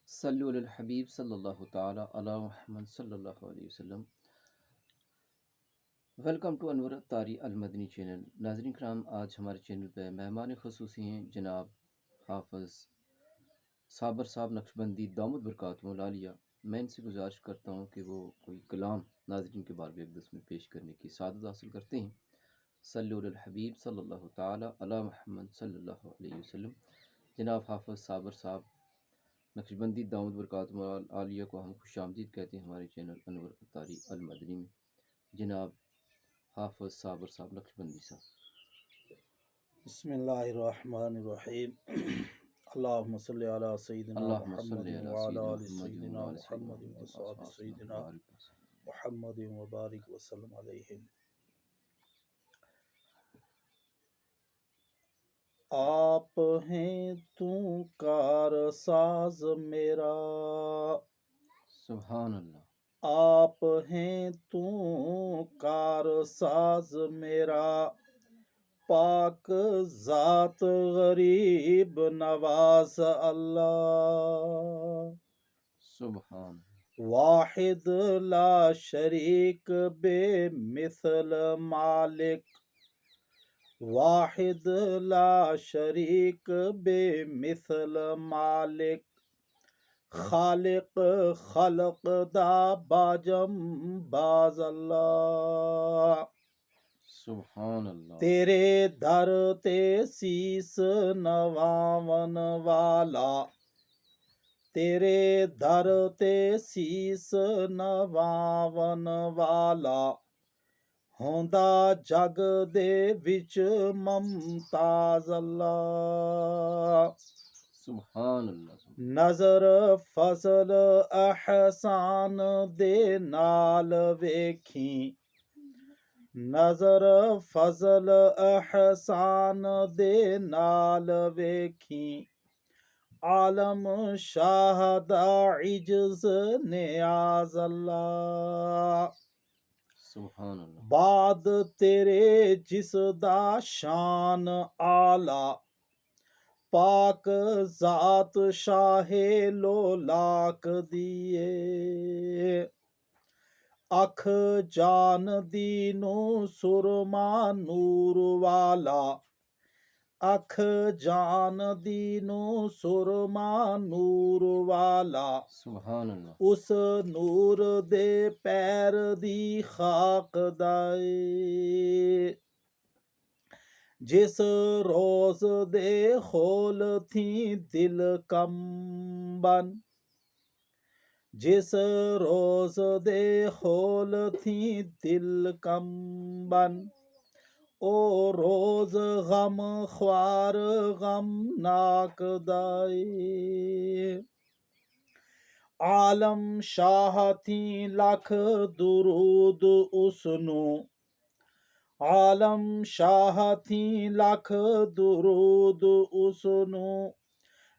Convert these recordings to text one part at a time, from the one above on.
صلو علی الحبیب صلی اللہ تعالی علی محمد صلی اللہ علیہ وسلم۔ ویلکم ٹو انور طاری المدنی چینل۔ ناظرین کرام، آج ہمارے چینل پہ مہمان خصوصی ہیں جناب حافظ صابر صاحب نقشبندی دامت برکاتہم العالیہ۔ میں ان سے گزارش کرتا ہوں کہ وہ کوئی کلام ناظرین کے بارے میں 1-10 منٹ پیش کرنے کی سعادت حاصل کرتے ہیں۔ صلو علی الحبیب صلی اللہ تعالی علی محمد صلی اللہ علیہ وسلم۔ جناب حافظ صابر صاحب نقشبندی دامت برکاتہم العالیہ کو ہم خوش آمدید کہتے ہیں ہمارے چینل انور طاری المدنی میں۔ جناب حافظ صابر صاحب نقشبندی صاحب۔ بسم اللہ الرحمن الرحیم۔ اللہم صلی علی سیدنا اللہم محمد صلی علی وعلی آل سیدنا سیدنا محمد محمد وصحاب سیدنا محمد وبارک وسلم علیہم۔ آپ ہیں تو کار ساز میرا، سبحان اللہ۔ آپ ہیں تو کار ساز میرا، پاک ذات غریب نواز اللہ۔ سبحان واحد لا شریک بے مثل مالک، واحد لا شریک بے مثل مالک، خالق خلق دا باجم باز اللہ۔ سبحان اللہ۔ تیرے در تے سیس نواون والا، تیرے در تے سیس نواون والا، ہوندا جگ دے وچ ممتاز اللہ۔ سبحان اللہ۔ نظر فضل احسان دے نال ویکھیں، نظر فضل احسان دے نال ویکھیں، عالم شاہدہ عجز نیاز اللہ۔ سبحان اللہ۔ بعد تیرے جس دا شان آلہ، پاک ذات شاہ لولاک دیے، اکھ جان دینو سرما نور والا، اکھ جان دینو سرما نور والا، سبحان اللہ۔ اس نور دے پیر دی خاک دائے، جس روز دے خول تھی دل کمبن، جس روز دے خول تھی دل کمبن، او روز غم خوار غم ناک دائے، عالم شاہ تھی لکھ درود اسنو، عالم شاہ تھی لکھ درود اسنو،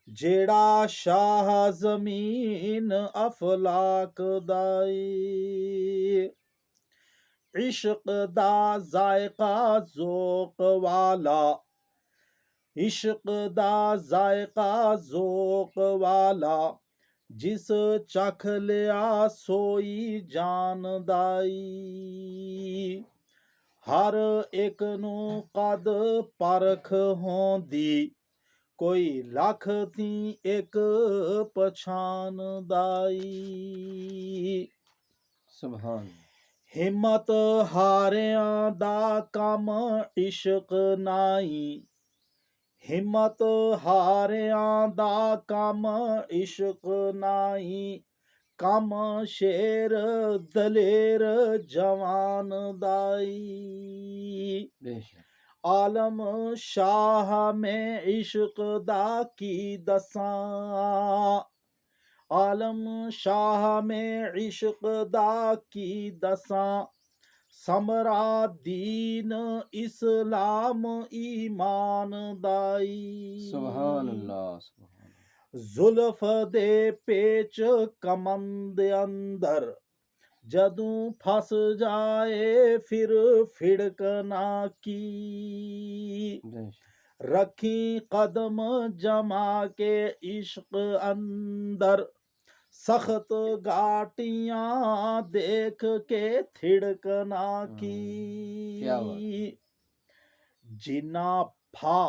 جیڑا شاہ زمین افلاک دائی، عشق دا ذائقہ ذوق والا، عشق دا ذائقہ ذوق والا، جس چکھ لیا سوئی جان دائی، ہر ایک نو قد پرکھ ہوندی، کوئی لکھ تھی ایک پچھان دائی، سبحان۔ ہمت ہاریاں دا کم عشق نائی، ہمت ہاریاں دا کم عشق نائی، کم شیر دلیر جوان دائی، بے شک۔ عالم شاہ میں عشق دا کی دساں، عالم شاہ میں عشق دا کی دساں، سمرا دین اسلام ایمان دائی، سبحان اللہ۔ سبحان اللہ۔ زلف دے پیچ کمند اندر، جدوں پھس جائے پھر پھڑکنا کی، بے شک۔ رکھی قدم جما کے عشق اندر، سخت گھاٹیاں دیکھ کے تھڑکنا کیا بات کی، جنا پھا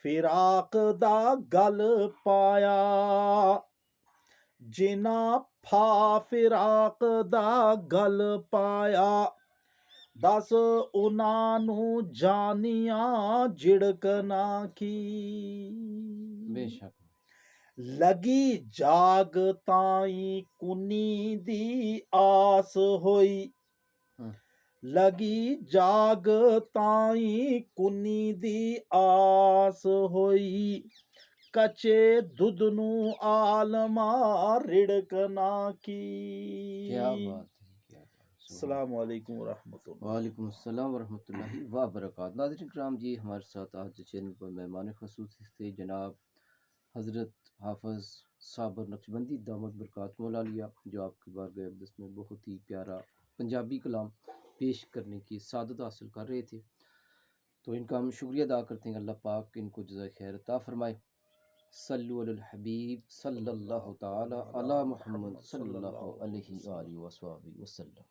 فراق دا گل پایا، جنا پھا فراق دا گل پایا، دس انہاں نو جانیاں جھڑکنا کی، بے شک لگی جاگ تائیں کنی دی آس ہوئی، ہاں، لگی جاگ تائیں کنی دی آس ہوئی، کچے دودھ نو عالما رڑکنا کی۔ کیا بات ہے، کیا بات ہے، سبحان السلام علیکم ورحمۃ اللہ۔ وعلیکم السلام ورحمۃ اللہ وبرکاتہ۔ ناظرین کرام جی، ہمارے ساتھ آج چینل پر مہمان خصوصی تھے جناب حضرت حافظ صابر نقشبندی دامت برکاتہ العالیہ، جو آپ کی بارگاہ اقدس میں بہت ہی پیارا پنجابی کلام پیش کرنے کی سعادت حاصل کر رہے تھے، تو ان کا ہم شکریہ ادا کرتے ہیں۔ اللہ پاک ان کو جزائے خیر عطا فرمائے۔ صلو علی الحبیب صلی اللہ تعالی علی محمد صلی اللہ علیہ وآلہ وسلم۔